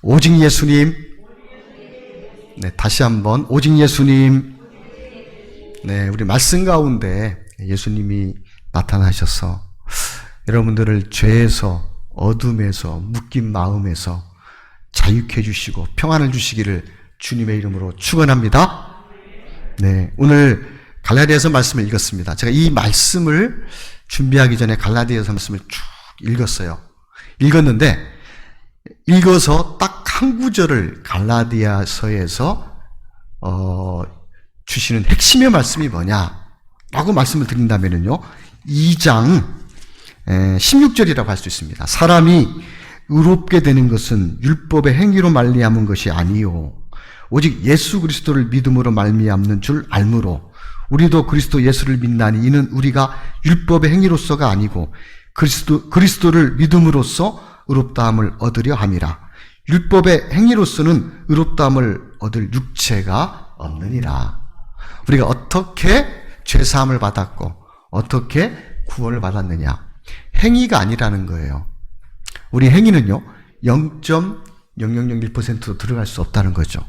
오직 예수님. 네, 다시 한번 오직 예수님. 네, 우리 말씀 가운데 예수님이 나타나셔서 여러분들을 죄에서, 어둠에서, 묶인 마음에서 자유케 해주시고 평안을 주시기를 주님의 이름으로 축원합니다. 네, 오늘 갈라디아서 말씀을 읽었습니다. 제가 이 말씀을 준비하기 전에 갈라디아서 말씀을 쭉 읽었어요. 읽어서 딱 한 구절을 갈라디아서에서 주시는 핵심의 말씀이 뭐냐라고 말씀을 드린다면요, 2장 16절이라고 할 수 있습니다. 사람이 의롭게 되는 것은 율법의 행위로 말미암은 것이 아니요 오직 예수 그리스도를 믿음으로 말미암는 줄 알므로 우리도 그리스도 예수를 믿나니 이는 우리가 율법의 행위로서가 아니고 그리스도를 믿음으로써 의롭다함을 얻으려 함이라. 율법의 행위로서는 의롭다함을 얻을 육체가 없느니라. 우리가 어떻게 죄사함을 받았고 어떻게 구원을 받았느냐? 행위가 아니라는 거예요. 우리 행위는요 0.0001%도 들어갈 수 없다는 거죠.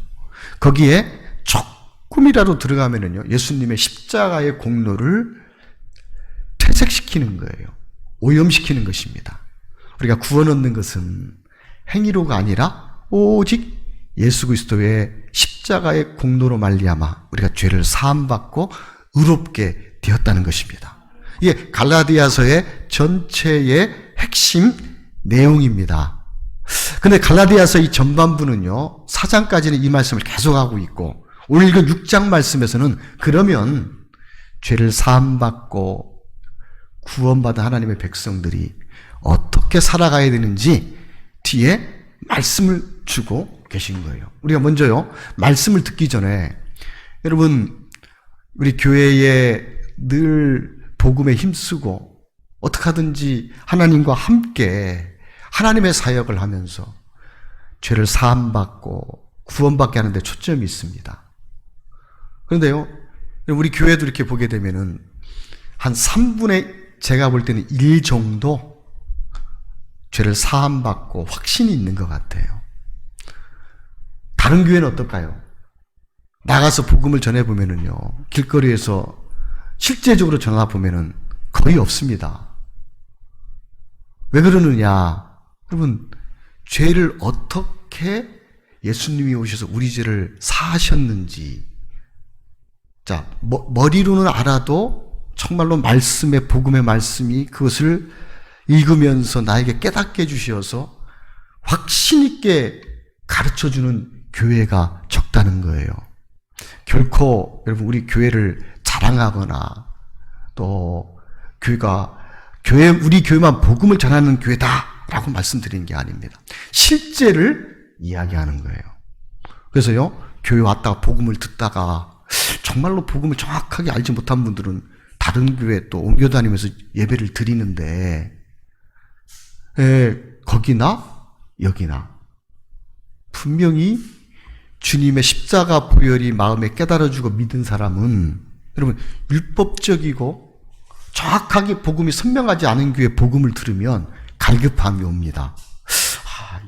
거기에 조금이라도 들어가면은요 예수님의 십자가의 공로를 퇴색시키는 거예요. 오염시키는 것입니다. 우리가 구원 얻는 것은 행위로가 아니라 오직 예수 그리스도의 십자가의 공로로 말미암아 우리가 죄를 사함받고 의롭게 되었다는 것입니다. 이게 갈라디아서의 전체의 핵심 내용입니다. 근데 갈라디아서 이 전반부는요 4장까지는 이 말씀을 계속하고 있고 오늘 읽은 6장 말씀에서는 그러면 죄를 사함받고 구원받은 하나님의 백성들이 어떻게 살아가야 되는지 뒤에 말씀을 주고 계신 거예요. 우리가 먼저요 말씀을 듣기 전에 여러분 우리 교회에 늘 복음에 힘쓰고 어떻게 하든지 하나님과 함께 하나님의 사역을 하면서 죄를 사함받고 구원받게 하는 데 초점이 있습니다. 그런데요 우리 교회도 이렇게 보게 되면은 한 3분의 제가 볼 때는 1 정도 죄를 사함받고 확신이 있는 것 같아요. 다른 교회는 어떨까요? 나가서 복음을 전해보면은요 길거리에서 실제적으로 전화보면은 거의 없습니다. 왜 그러느냐? 여러분, 죄를 어떻게 예수님이 오셔서 우리 죄를 사하셨는지, 자, 머리로는 알아도 정말로 말씀의, 복음의 말씀이 그것을 읽으면서 나에게 깨닫게 해주셔서 확신 있게 가르쳐주는 교회가 적다는 거예요. 결코 여러분 우리 교회를 자랑하거나 또 우리 교회만 복음을 전하는 교회다라고 말씀드리는 게 아닙니다. 실제를 이야기하는 거예요. 그래서요 교회 왔다가 복음을 듣다가 정말로 복음을 정확하게 알지 못한 분들은 다른 교회 또 옮겨 다니면서 예배를 드리는데 거기나 여기나 분명히 주님의 십자가 보혈이 마음에 깨달아주고 믿은 사람은 여러분 율법적이고 정확하게 복음이 선명하지 않은 교회 복음을 들으면 갈급함이 옵니다.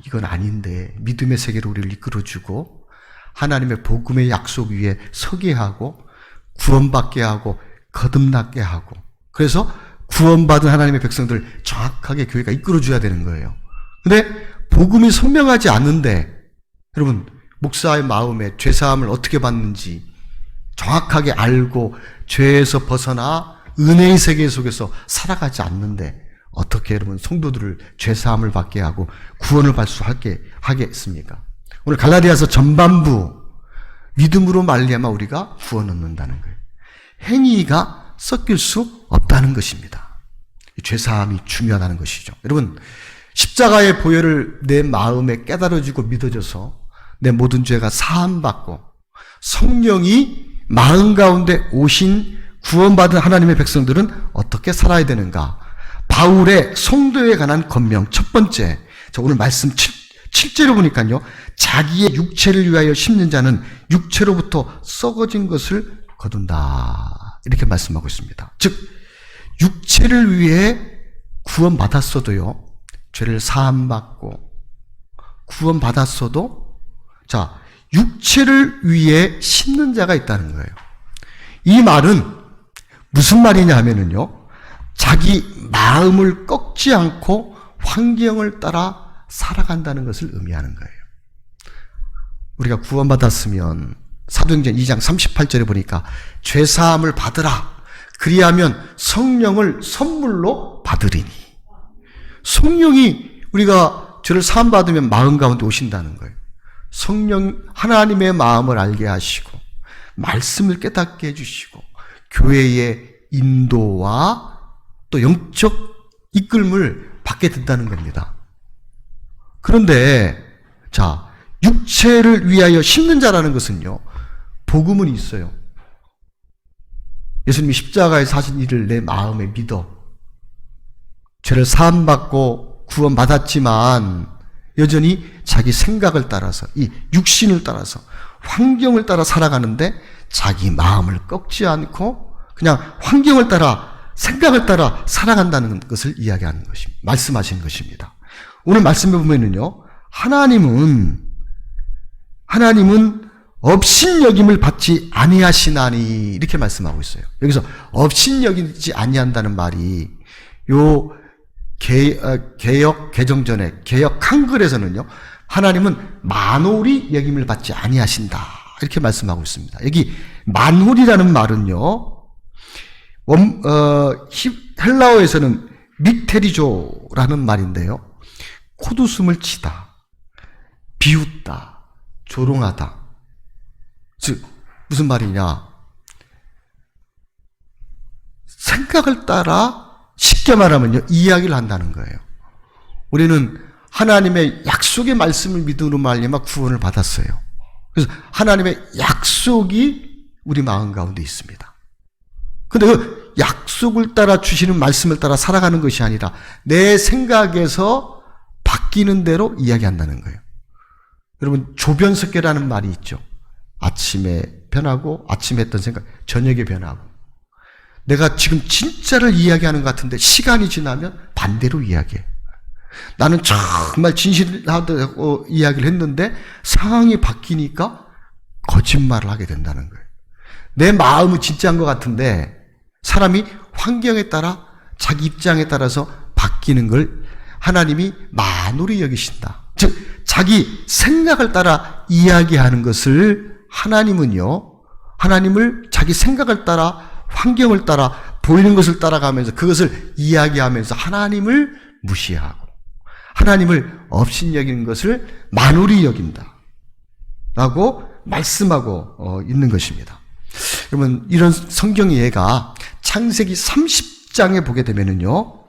이건 아닌데 믿음의 세계로 우리를 이끌어주고 하나님의 복음의 약속 위에 서게 하고 구원받게 하고 거듭나게 하고 그래서 구원받은 하나님의 백성들 정확하게 교회가 이끌어줘야 되는 거예요. 근데 복음이 선명하지 않는데 여러분 목사의 마음에 죄사함을 어떻게 받는지 정확하게 알고 죄에서 벗어나 은혜의 세계 속에서 살아가지 않는데 어떻게 여러분 성도들을 죄사함을 받게 하고 구원을 받을 수 있게 하겠습니까? 오늘 갈라디아서 전반부 믿음으로 말미암아 우리가 구원 얻는다는 거예요. 행위가 섞일 수 없다는 것입니다. 죄사함이 중요하다는 것이죠. 여러분 십자가의 보혈을 내 마음에 깨달아지고 믿어져서 내 모든 죄가 사함받고 성령이 마음 가운데 오신 구원받은 하나님의 백성들은 어떻게 살아야 되는가? 바울의 성도에 관한 권명 첫 번째, 오늘 말씀 7절을 보니까요 자기의 육체를 위하여 심는 자는 육체로부터 썩어진 것을 거둔다 이렇게 말씀하고 있습니다. 즉 육체를 위해 구원받았어도요 죄를 사함받고 구원받았어도 자, 육체를 위해 심는 자가 있다는 거예요. 이 말은 무슨 말이냐 하면은요, 자기 마음을 꺾지 않고 환경을 따라 살아간다는 것을 의미하는 거예요. 우리가 구원받았으면 사도행전 2장 38절에 보니까 죄사함을 받으라. 그리하면 성령을 선물로 받으리니. 성령이 우리가 죄를 사함 받으면 마음 가운데 오신다는 거예요. 성령 하나님의 마음을 알게 하시고 말씀을 깨닫게 해주시고 교회의 인도와 또 영적 이끌림을 받게 된다는 겁니다. 그런데 자, 육체를 위하여 심는 자라는 것은요, 복음은 있어요. 예수님이 십자가에서 하신 일을 내 마음에 믿어 죄를 사함받고 구원받았지만 여전히 자기 생각을 따라서 이 육신을 따라서 환경을 따라 살아가는데 자기 마음을 꺾지 않고 그냥 환경을 따라 생각을 따라 살아간다는 것을 이야기하는 것입니다. 말씀하시는 것입니다. 오늘 말씀해 보면은요, 하나님은 업신여김을 받지 아니하시나니 이렇게 말씀하고 있어요. 여기서 업신여기지 아니한다는 말이 요 개역 개정전에 개역 한글에서는요, 하나님은 만홀이 여김을 받지 아니하신다 이렇게 말씀하고 있습니다. 여기 만홀이라는 말은요, 헬라어에서는 믹테리조라는 말인데요, 콧웃음을 치다, 비웃다, 조롱하다. 즉 무슨 말이냐, 생각을 따라 쉽게 말하면요, 이야기를 한다는 거예요. 우리는 하나님의 약속의 말씀을 믿음으로 말미암아 구원을 받았어요. 그래서 하나님의 약속이 우리 마음 가운데 있습니다. 그런데 그 약속을 따라 주시는 말씀을 따라 살아가는 것이 아니라 내 생각에서 바뀌는 대로 이야기한다는 거예요. 여러분, 조변석계라는 말이 있죠. 아침에 변하고, 아침에 했던 생각 저녁에 변하고. 내가 지금 진짜를 이야기하는 것 같은데 시간이 지나면 반대로 이야기해. 나는 정말 진실하다고 이야기를 했는데 상황이 바뀌니까 거짓말을 하게 된다는 거예요. 내 마음은 진짜인 것 같은데 사람이 환경에 따라 자기 입장에 따라서 바뀌는 걸 하나님이 만홀히 여기신다. 즉 자기 생각을 따라 이야기하는 것을 하나님을 자기 생각을 따라 환경을 따라 보이는 것을 따라가면서 그것을 이야기하면서 하나님을 무시하고 하나님을 업신여기는 것을 만홀히 여긴다 라고 말씀하고 있는 것입니다. 여러분, 이런 성경 예가 창세기 30장에 보게 되면은요,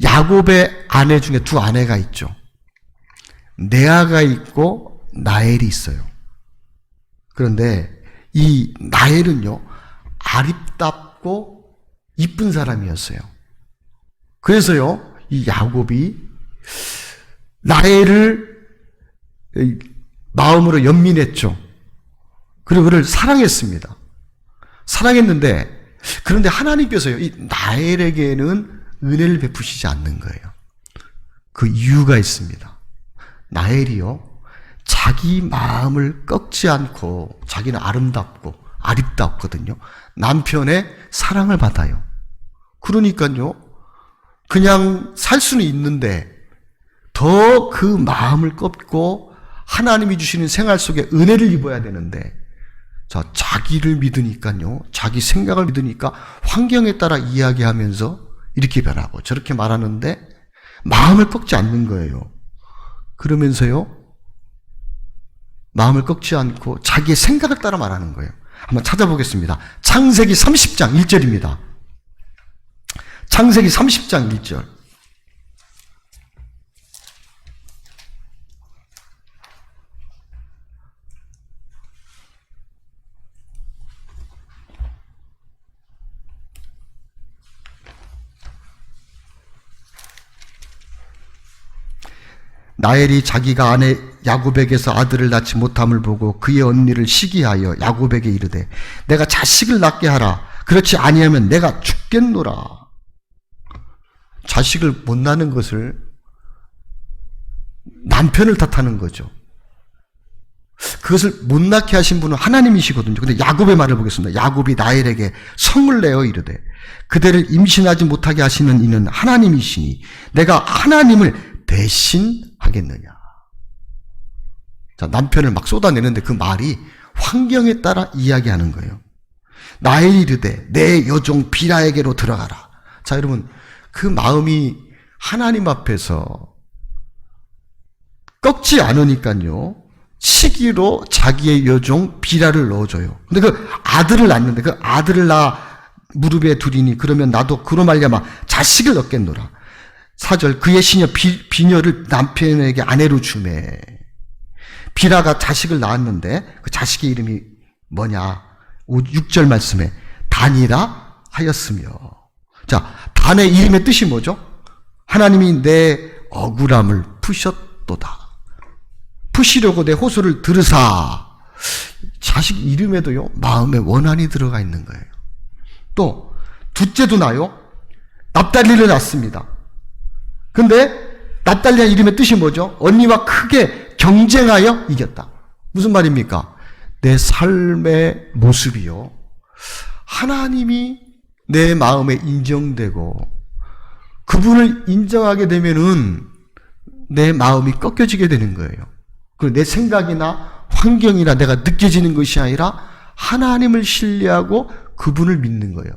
야곱의 아내 중에 두 아내가 있죠. 레아가 있고 라헬이 있어요. 그런데 이 라헬은요, 아름답고 이쁜 사람이었어요. 그래서요, 이 야곱이 라헬을 마음으로 연민했죠. 그리고 그를 사랑했습니다. 사랑했는데, 그런데 하나님께서요, 이 라헬에게는 은혜를 베푸시지 않는 거예요. 그 이유가 있습니다. 라헬이요, 자기 마음을 꺾지 않고, 자기는 아름답거든요. 남편의 사랑을 받아요. 그러니까요, 그냥 살 수는 있는데 더 그 마음을 꺾고 하나님이 주시는 생활 속에 은혜를 입어야 되는데, 자, 자기를 믿으니까요, 자기 생각을 믿으니까 환경에 따라 이야기하면서 이렇게 변하고 저렇게 말하는데 마음을 꺾지 않는 거예요. 그러면서요, 마음을 꺾지 않고 자기의 생각을 따라 말하는 거예요. 한번 찾아보겠습니다. 창세기 30장 1절입니다. 창세기 30장 1절. 라헬이 자기가 아내 야곱에게서 아들을 낳지 못함을 보고 그의 언니를 시기하여 야곱에게 이르되 내가 자식을 낳게 하라. 그렇지 아니하면 내가 죽겠노라. 자식을 못 낳는 것을 남편을 탓하는 거죠. 그것을 못 낳게 하신 분은 하나님이시거든요. 근데 야곱의 말을 보겠습니다. 야곱이 라헬에게 성을 내어 이르되 그대를 임신하지 못하게 하시는 이는 하나님이시니 내가 하나님을 대신하겠느냐. 자, 남편을 막 쏟아내는데 그 말이 환경에 따라 이야기하는 거예요. 라헬이 이르되 내 여종 비라에게로 들어가라. 자, 여러분, 그 마음이 하나님 앞에서 꺾지 않으니까요, 시기로 자기의 여종 비라를 넣어줘요. 근데 그 아들을 낳는데 그 아들을 낳아 무릎에 두리니 그러면 나도 그로 말미암아 자식을 얻겠노라. 4절 그의 시녀 비녀를 남편에게 아내로 주매. 비라가 자식을 낳았는데 그 자식의 이름이 뭐냐? 6절 말씀에 단이라 하였으며. 자, 단의 이름의 뜻이 뭐죠? 하나님이 내 억울함을 푸셨도다. 푸시려고 내 호소를 들으사. 자식 이름에도요, 마음의 원한이 들어가 있는 거예요. 또 둘째도 나요. 납달리를 낳습니다. 근데 납달리의 이름의 뜻이 뭐죠? 언니와 크게 경쟁하여 이겼다. 무슨 말입니까? 내 삶의 모습이요, 하나님이 내 마음에 인정되고 그분을 인정하게 되면은 내 마음이 꺾여지게 되는 거예요. 그리고 내 생각이나 환경이나 내가 느껴지는 것이 아니라 하나님을 신뢰하고 그분을 믿는 거예요.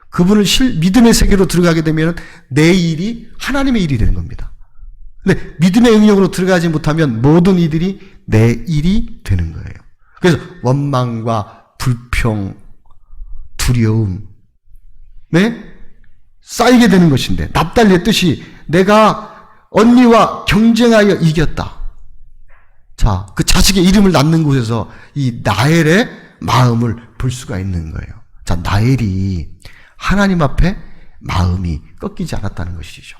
그분을 믿음의 세계로 들어가게 되면 내 일이 하나님의 일이 되는 겁니다. 근데 믿음의 영역으로 들어가지 못하면 모든 이들이 내 일이 되는 거예요. 그래서 원망과 불평, 두려움, 네? 쌓이게 되는 것인데, 납달리의 뜻이 내가 언니와 경쟁하여 이겼다. 자, 그 자식의 이름을 낳는 곳에서 이 나엘의 마음을 볼 수가 있는 거예요. 자, 나엘이 하나님 앞에 마음이 꺾이지 않았다는 것이죠.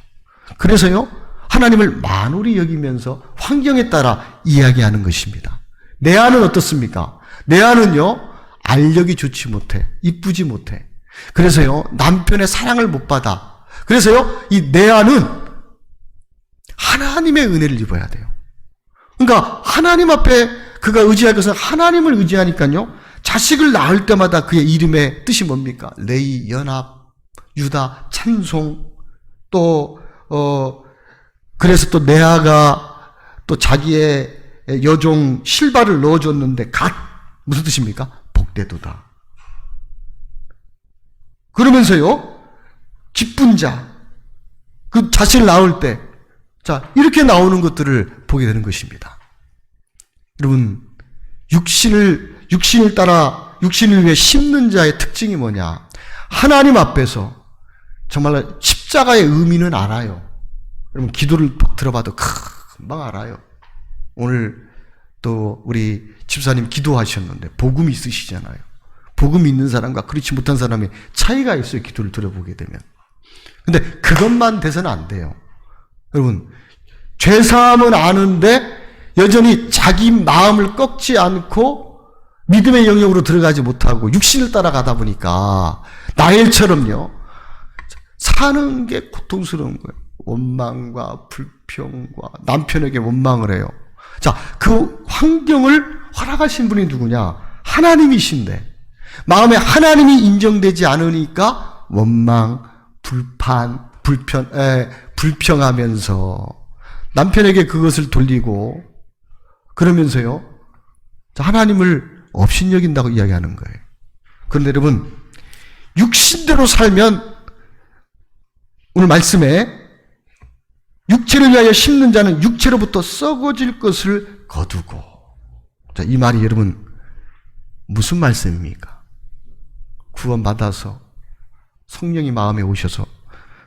그래서요, 하나님을 만홀히 여기면서 환경에 따라 이야기하는 것입니다. 내 아는 어떻습니까? 내 아는요, 알력이 좋지 못해, 이쁘지 못해. 그래서요, 남편의 사랑을 못 받아. 그래서요, 이 내 아는 하나님의 은혜를 입어야 돼요. 그러니까 하나님 앞에 그가 의지할 것은 하나님을 의지하니까요, 자식을 낳을 때마다 그의 이름의 뜻이 뭡니까? 레위, 연합, 유다, 찬송, 또 그래서 또 레아가 또 자기의 여종 실바를 넣어줬는데 갓 무슨 뜻입니까? 복되도다. 그러면서요, 기쁜 자, 그 자식을 낳을 때, 자, 이렇게 나오는 것들을 보게 되는 것입니다. 여러분, 육신을 위해 심는 자의 특징이 뭐냐? 하나님 앞에서 정말 십자가의 의미는 알아요. 여러분, 기도를 들어봐도 금방 알아요. 오늘 또 우리 집사님 기도하셨는데 복음이 있으시잖아요. 복음이 있는 사람과 그렇지 못한 사람의 차이가 있어요. 기도를 들어보게 되면. 근데 그것만 돼서는 안 돼요. 여러분, 죄사함은 아는데 여전히 자기 마음을 꺾지 않고 믿음의 영역으로 들어가지 못하고 육신을 따라가다 보니까 나엘처럼요, 사는 게 고통스러운 거예요. 원망과 불평과 남편에게 원망을 해요. 자, 그 환경을 허락하신 분이 누구냐? 하나님이신데 마음에 하나님이 인정되지 않으니까 원망, 불평하면서 남편에게 그것을 돌리고 그러면서요, 하나님을 업신여긴다고 이야기하는 거예요. 그런데 여러분, 육신대로 살면 오늘 말씀에 육체를 위하여 심는 자는 육체로부터 썩어질 것을 거두고. 자, 이 말이 여러분 무슨 말씀입니까? 구원받아서 성령이 마음에 오셔서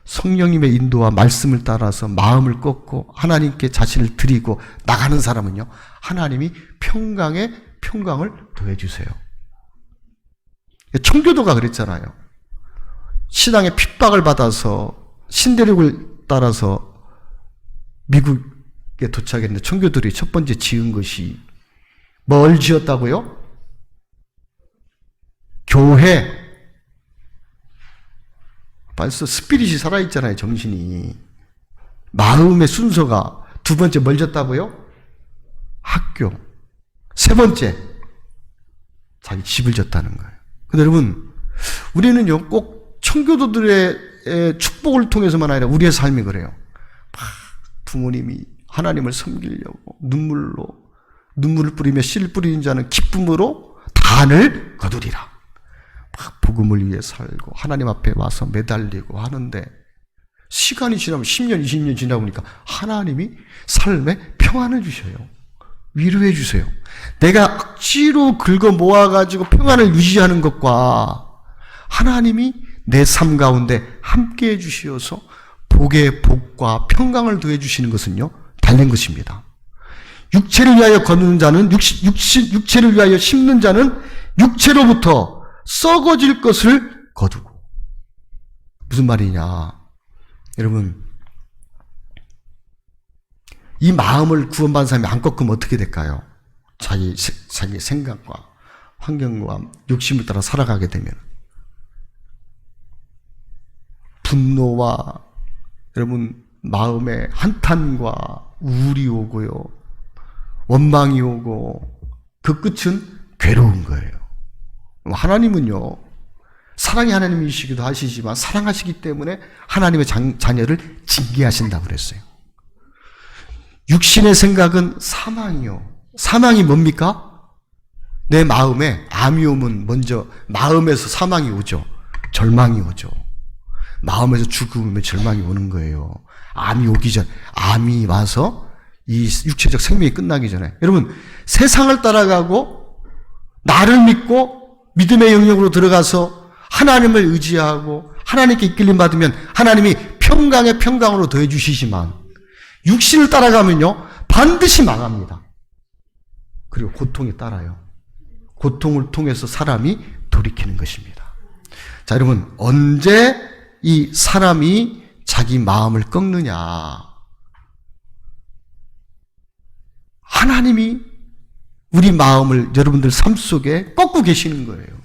성령님의 인도와 말씀을 따라서 마음을 꺾고 하나님께 자신을 드리고 나가는 사람은요, 하나님이 평강을 더해주세요. 청교도가 그랬잖아요. 신앙의 핍박을 받아서 신대륙을 따라서 미국에 도착했는데 청교도들이 첫 번째 지은 것이 뭘 지었다고요? 교회. 벌써 스피릿이 살아있잖아요, 정신이. 마음의 순서가 두 번째 뭘 줬다고요? 학교. 세 번째, 자기 집을 줬다는 거예요. 근데 여러분, 우리는요, 꼭 청교도들의 축복을 통해서만 아니라 우리의 삶이 그래요. 막 부모님이 하나님을 섬기려고 눈물을 뿌리며 씨를 뿌리는 자는 기쁨으로 단을 거두리라. 막 복음을 위해 살고 하나님 앞에 와서 매달리고 하는데 시간이 지나면 10년, 20년 지나고 보니까 하나님이 삶에 평안을 주셔요. 위로해 주세요. 내가 억지로 긁어 모아가지고 평안을 유지하는 것과 하나님이 내 삶 가운데 함께 해주시어서 복의 복과 평강을 더해 주시는 것은요, 다른 것입니다. 육체를 위하여 거두는 자는 육체를 위하여 심는 자는 육체로부터 썩어질 것을 거두고. 무슨 말이냐? 여러분, 이 마음을 구원받은 사람이 안 꺾으면 어떻게 될까요? 자기 생각과 환경과 욕심을 따라 살아가게 되면 분노와 여러분 마음에 한탄과 우울이 오고요, 원망이 오고 그 끝은 괴로운 거예요. 하나님은요, 사랑이 하나님이시기도 하시지만 사랑하시기 때문에 하나님의 자녀를 징계하신다고 그랬어요. 육신의 생각은 사망이요. 사망이 뭡니까? 내 마음에 암이 오면 먼저 마음에서 사망이 오죠. 절망이 오죠. 마음에서 죽음의 절망이 오는 거예요. 암이 오기 전, 암이 와서 이 육체적 생명이 끝나기 전에. 여러분, 세상을 따라가고 나를 믿고 믿음의 영역으로 들어가서 하나님을 의지하고 하나님께 이끌림 받으면 하나님이 평강의 평강으로 더해 주시지만 육신을 따라가면요, 반드시 망합니다. 그리고 고통이 따라요. 고통을 통해서 사람이 돌이키는 것입니다. 자, 여러분, 언제 이 사람이 자기 마음을 꺾느냐? 하나님이 우리 마음을 여러분들 삶 속에 꺾고 계시는 거예요.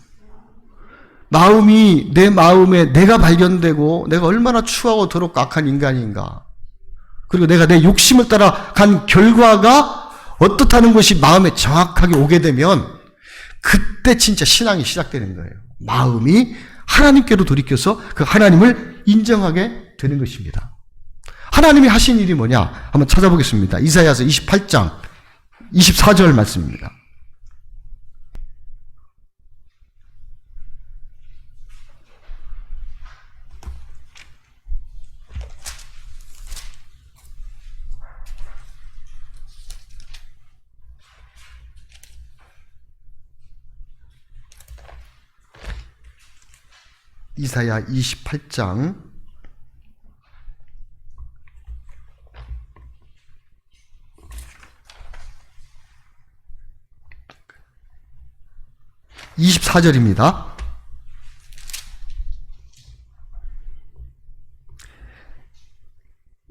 마음이, 내 마음에 내가 발견되고 내가 얼마나 추하고 더럽고 악한 인간인가, 그리고 내가 내 욕심을 따라 간 결과가 어떻다는 것이 마음에 정확하게 오게 되면 그때 진짜 신앙이 시작되는 거예요. 마음이 하나님께로 돌이켜서 그 하나님을 인정하게 되는 것입니다. 하나님이 하신 일이 뭐냐? 한번 찾아보겠습니다. 이사야서 28장 24절 말씀입니다. 이사야 28장 24절입니다.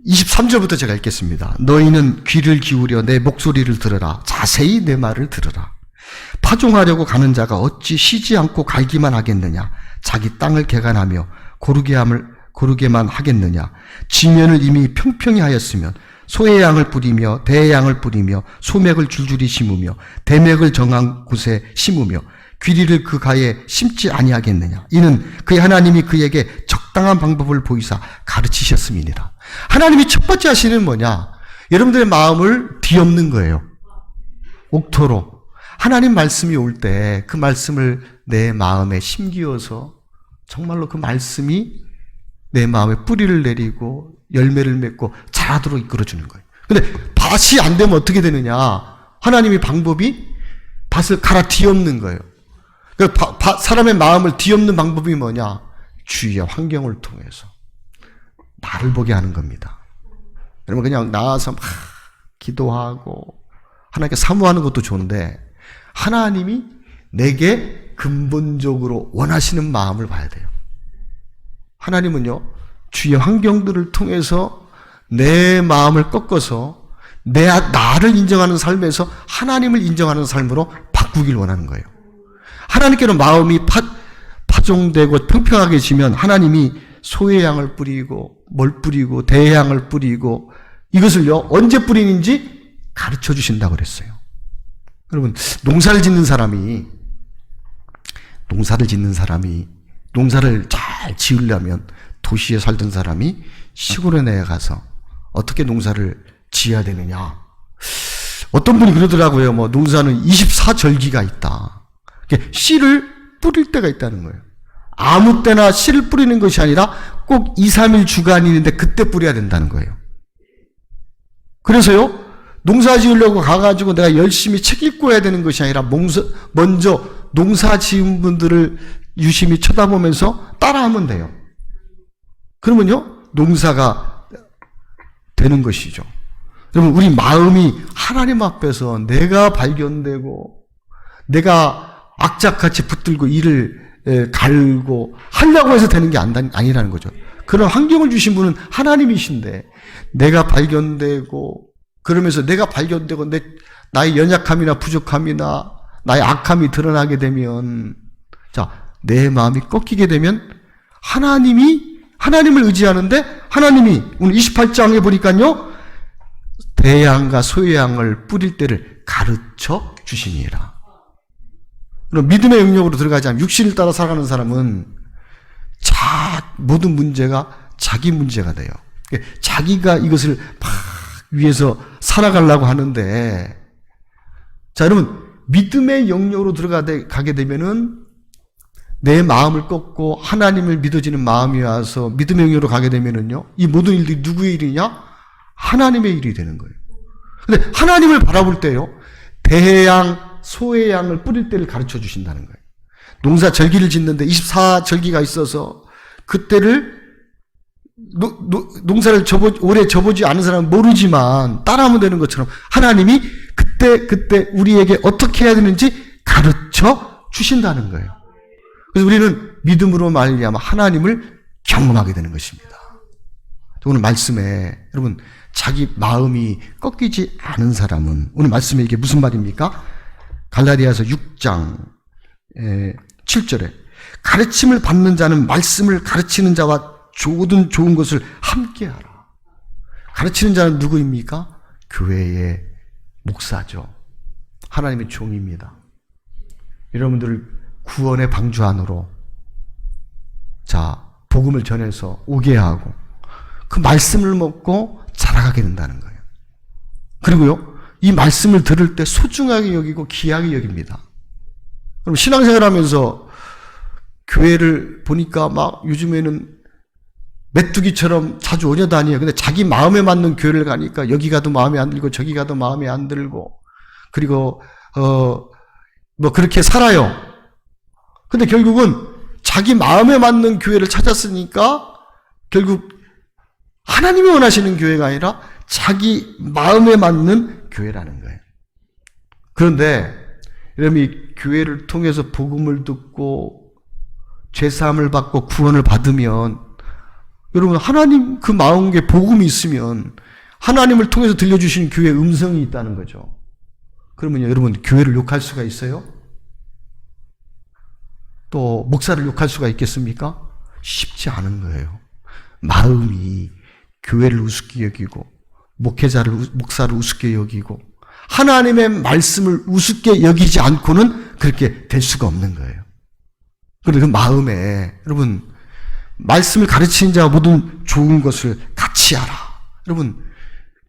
(23절부터) 제가 읽겠습니다. 너희는 귀를 기울여 내 목소리를 들으라. 자세히 내 말을 들으라. 파종하려고 가는 자가 어찌 쉬지 않고 갈기만 하겠느냐? 자기 땅을 개간하며 고르게만 하겠느냐? 지면을 이미 평평히 하였으면 소의 양을 뿌리며 대의 양을 뿌리며 소맥을 줄줄이 심으며 대맥을 정한 곳에 심으며 귀리를 그 가에 심지 아니하겠느냐? 이는 그의 하나님이 그에게 적당한 방법을 보이사 가르치셨음이니라. 하나님이 첫 번째 하시는 뭐냐? 여러분들의 마음을 뒤엎는 거예요. 옥토로. 하나님 말씀이 올 때 그 말씀을 내 마음에 심기어서 정말로 그 말씀이 내 마음에 뿌리를 내리고 열매를 맺고 자라도록 이끌어주는 거예요. 근데 밭이 안 되면 어떻게 되느냐? 하나님의 방법이 밭을 갈아 뒤엎는 거예요. 사람의 마음을 뒤엎는 방법이 뭐냐? 주위의 환경을 통해서 나를 보게 하는 겁니다. 여러분, 그냥 나와서 막 기도하고 하나님께 사모하는 것도 좋은데 하나님이 내게 근본적으로 원하시는 마음을 봐야 돼요. 하나님은요, 주위의 환경들을 통해서 내 마음을 꺾어서 나를 인정하는 삶에서 하나님을 인정하는 삶으로 바꾸길 원하는 거예요. 하나님께는 마음이 파종되고 평평하게 지면 하나님이 소의 양을 뿌리고 뭘 뿌리고 대의 양을 뿌리고 이것을요, 언제 뿌리는지 가르쳐 주신다고 그랬어요. 여러분, 농사를 짓는 사람이 농사를 잘 지으려면 도시에 살던 사람이 시골에 내가서 어떻게 농사를 지어야 되느냐. 어떤 분이 그러더라고요. 뭐 농사는 24절기가 있다. 씨를 뿌릴 때가 있다는 거예요. 아무 때나 씨를 뿌리는 것이 아니라 꼭 2, 3일 주간이 있는데 그때 뿌려야 된다는 거예요. 그래서요, 농사 지으려고 가가지고 내가 열심히 책 읽고 해야 되는 것이 아니라 먼저 농사 지은 분들을 유심히 쳐다보면서 따라하면 돼요. 그러면요, 농사가 되는 것이죠. 여러분, 우리 마음이 하나님 앞에서 내가 발견되고 내가 악착같이 붙들고 일을 갈고 하려고 해서 되는 게 아니라는 거죠. 그런 환경을 주신 분은 하나님이신데 내가 발견되고 그러면서 내가 발견되고 나의 연약함이나 부족함이나 나의 악함이 드러나게 되면 내 마음이 꺾이게 되면 하나님을 의지하는데 하나님이 오늘 28장에 보니까요, 대양과 소양을 뿌릴 때를 가르쳐 주시니라. 믿음의 영역으로 들어가지 않으면 육신을 따라 살아가는 사람은 모든 문제가 자기 문제가 돼요. 자기가 이것을 막 위해서 살아가려고 하는데, 자, 여러분, 믿음의 영역으로 들어가게 되면은 내 마음을 꺾고 하나님을 믿어지는 마음이 와서 믿음의 영역으로 가게 되면은요, 이 모든 일들이 누구의 일이냐? 하나님의 일이 되는 거예요. 근데 하나님을 바라볼 때요, 대양, 소의 양을 뿌릴 때를 가르쳐 주신다는 거예요. 농사 절기를 짓는데 24절기가 있어서 그때를 농사를 오래 접어지 않은 사람은 모르지만 따라하면 되는 것처럼 하나님이 그때 우리에게 어떻게 해야 되는지 가르쳐 주신다는 거예요. 그래서 우리는 믿음으로 말미암아 하나님을 경험하게 되는 것입니다. 오늘 말씀에 여러분, 자기 마음이 꺾이지 않은 사람은, 오늘 말씀에 이게 무슨 말입니까? 갈라디아서 6장 7절에 가르침을 받는 자는 말씀을 가르치는 자와 모든 좋은 것을 함께하라. 가르치는 자는 누구입니까? 교회의 목사죠. 하나님의 종입니다. 여러분들을 구원의 방주 안으로 복음을 전해서 오게 하고 그 말씀을 먹고 자라가게 된다는 거예요. 그리고요, 이 말씀을 들을 때 소중하게 여기고 귀하게 여깁니다. 그럼 신앙생활 하면서 교회를 보니까 막 요즘에는 메뚜기처럼 자주 오려 다녀요. 근데 자기 마음에 맞는 교회를 가니까 여기 가도 마음에 안 들고 저기 가도 마음에 안 들고, 그리고 그렇게 살아요. 근데 결국은 자기 마음에 맞는 교회를 찾았으니까 결국 하나님이 원하시는 교회가 아니라 자기 마음에 맞는 교회라는 거예요. 그런데 여러분, 이 교회를 통해서 복음을 듣고 죄사함을 받고 구원을 받으면, 여러분, 하나님 그 마음에 복음이 있으면 하나님을 통해서 들려주시는 교회의 음성이 있다는 거죠. 그러면요, 여러분, 교회를 욕할 수가 있어요? 또 목사를 욕할 수가 있겠습니까? 쉽지 않은 거예요. 마음이 교회를 우습게 여기고 목사를 우습게 여기고 하나님의 말씀을 우습게 여기지 않고는 그렇게 될 수가 없는 거예요. 그리고 그 마음에 여러분, 말씀을 가르치는 자와 모든 좋은 것을 같이 하라. 여러분,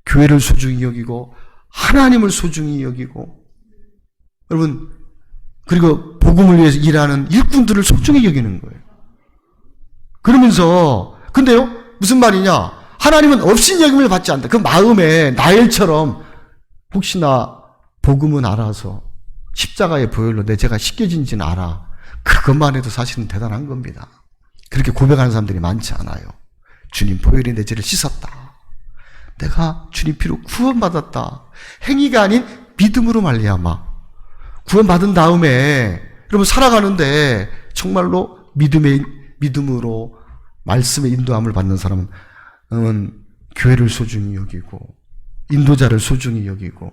교회를 소중히 여기고 하나님을 소중히 여기고, 여러분, 그리고 복음을 위해서 일하는 일꾼들을 소중히 여기는 거예요. 그러면서, 근데요, 무슨 말이냐? 하나님은 업신여김을 받지 않는다. 그 마음에 나엘처럼 혹시나 복음은 알아서 십자가의 보혈로 내 죄가 씻겨진지는 알아. 그것만 해도 사실은 대단한 겁니다. 그렇게 고백하는 사람들이 많지 않아요. 주님, 보혈이 내 죄를 씻었다. 내가 주님 피로 구원받았다. 행위가 아닌 믿음으로 말미암아 구원받은 다음에 여러분 살아가는데 정말로 믿음으로 말씀의 인도함을 받는 사람은 교회를 소중히 여기고 인도자를 소중히 여기고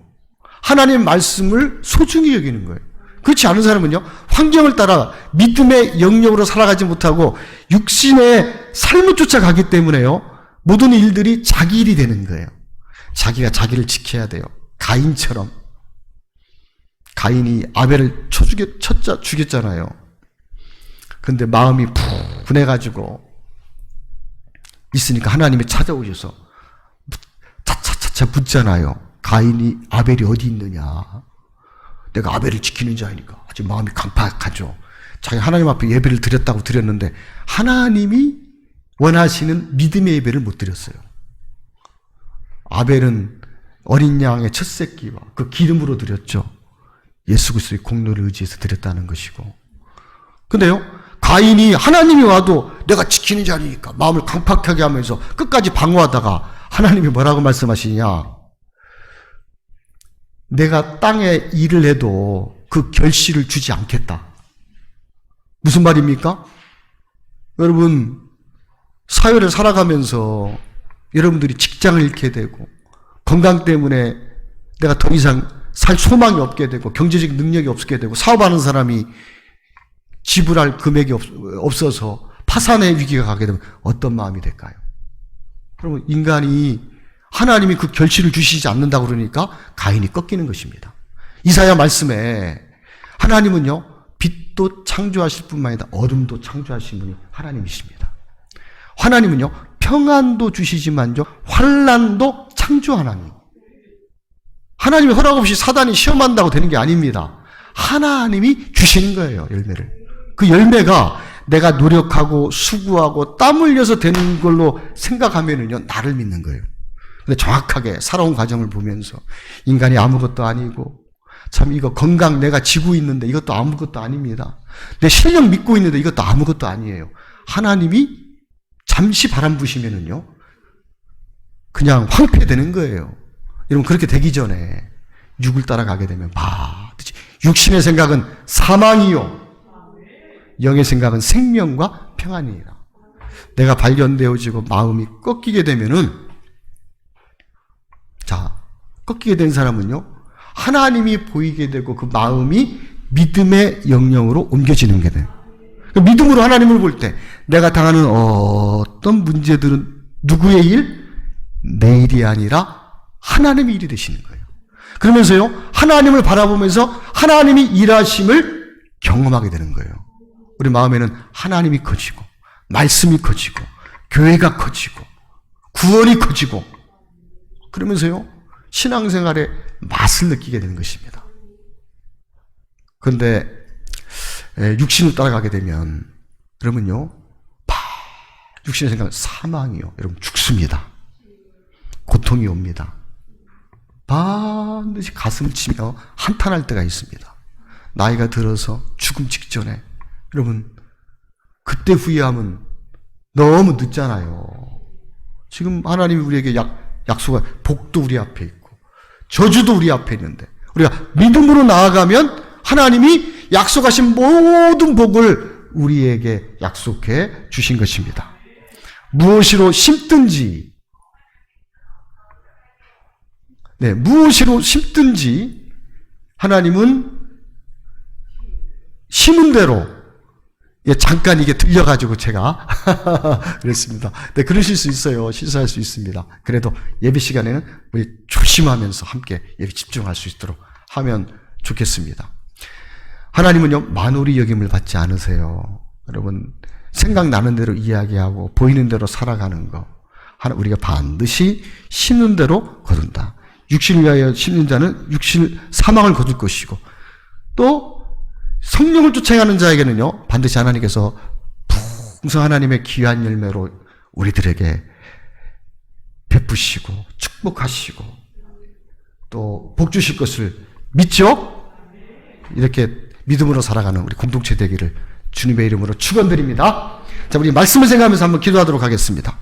하나님의 말씀을 소중히 여기는 거예요. 그렇지 않은 사람은요, 환경을 따라 믿음의 영역으로 살아가지 못하고 육신의 삶을 쫓아가기 때문에요, 모든 일들이 자기 일이 되는 거예요. 자기가 자기를 지켜야 돼요. 가인처럼. 가인이 아벨을 죽였잖아요. 근데 마음이 분해가지고 있으니까 하나님이 찾아오셔서 차차차차 묻잖아요. 가인이 아벨이 어디 있느냐. 내가 아벨을 지키는 자이니까 아주 마음이 강팍하죠. 자기 하나님 앞에 예배를 드렸다고 드렸는데 하나님이 원하시는 믿음의 예배를 못 드렸어요. 아벨은 어린 양의 첫 새끼와 그 기름으로 드렸죠. 예수 그리스도의 공로를 의지해서 드렸다는 것이고. 근데요, 가인이 하나님이 와도 내가 지키는 자니까 마음을 강팍하게 하면서 끝까지 방어하다가 하나님이 뭐라고 말씀하시냐. 내가 땅에 일을 해도 그 결실을 주지 않겠다. 무슨 말입니까? 여러분, 사회를 살아가면서 여러분들이 직장을 잃게 되고 건강 때문에 내가 더 이상 살 소망이 없게 되고 경제적 능력이 없게 되고 사업하는 사람이 지불할 금액이 없어서 파산의 위기가 가게 되면 어떤 마음이 될까요? 그러면 인간이 하나님이 그 결실을 주시지 않는다고 그러니까 가인이 꺾이는 것입니다. 이사야 말씀에 하나님은요, 빛도 창조하실 뿐만 아니라 어둠도 창조하신 분이 하나님이십니다. 하나님은요, 평안도 주시지만요, 환난도 창조하나님. 하나님이 허락 없이 사단이 시험한다고 되는 게 아닙니다. 하나님이 주시는 거예요, 열매를. 그 열매가 내가 노력하고 수고하고 땀 흘려서 되는 걸로 생각하면은요, 나를 믿는 거예요. 근데 정확하게 살아온 과정을 보면서 인간이 아무것도 아니고, 참 이거 건강 내가 지고 있는데 이것도 아무것도 아닙니다. 내 실력 믿고 있는데 이것도 아무것도 아니에요. 하나님이 잠시 바람 부시면은요, 그냥 황폐되는 거예요. 여러분, 그렇게 되기 전에 육을 따라가게 되면 반드시 육신의 생각은 사망이요, 영의 생각은 생명과 평안이라. 내가 발견되어지고 마음이 꺾이게 되면은, 자, 꺾이게 된 사람은요, 하나님이 보이게 되고 그 마음이 믿음의 영역으로 옮겨지는 게 돼요. 믿음으로 하나님을 볼 때 내가 당하는 어떤 문제들은 누구의 일? 내 일이 아니라 하나님의 일이 되시는 거예요. 그러면서요, 하나님을 바라보면서 하나님이 일하심을 경험하게 되는 거예요. 우리 마음에는 하나님이 커지고 말씀이 커지고 교회가 커지고 구원이 커지고, 그러면서요, 신앙생활의 맛을 느끼게 되는 것입니다. 그런데 육신을 따라가게 되면 그러면요, 육신의 생각은 사망이요, 여러분, 죽습니다. 고통이 옵니다. 반드시 가슴을 치며 한탄할 때가 있습니다. 나이가 들어서 죽음 직전에, 여러분, 그때 후회하면 너무 늦잖아요. 지금 하나님이 우리에게 약속한 복도 우리 앞에 있고 저주도 우리 앞에 있는데, 우리가 믿음으로 나아가면 하나님이 약속하신 모든 복을 우리에게 약속해 주신 것입니다. 무엇으로 심든지, 무엇으로 심든지 하나님은 심은 대로, 잠깐 이게 들려가지고 제가 그랬습니다. 네, 그러실 수 있어요. 실수할 수 있습니다. 그래도 예배 시간에는 우리 조심하면서 함께 예배 집중할 수 있도록 하면 좋겠습니다. 하나님은요, 만홀히 여김을 받지 않으세요. 여러분, 생각나는 대로 이야기하고 보이는 대로 살아가는 거, 우리가 반드시 심는 대로 거둔다. 육신을 위하여 심는 자는 사망을 거둘 것이고, 또 성령을 쫓아가는 자에게는요, 반드시 하나님께서 풍성한 하나님의 귀한 열매로 우리들에게 베푸시고 축복하시고 또 복 주실 것을 믿죠? 이렇게 믿음으로 살아가는 우리 공동체 되기를 주님의 이름으로 축원드립니다. 자, 우리 말씀을 생각하면서 한번 기도하도록 하겠습니다.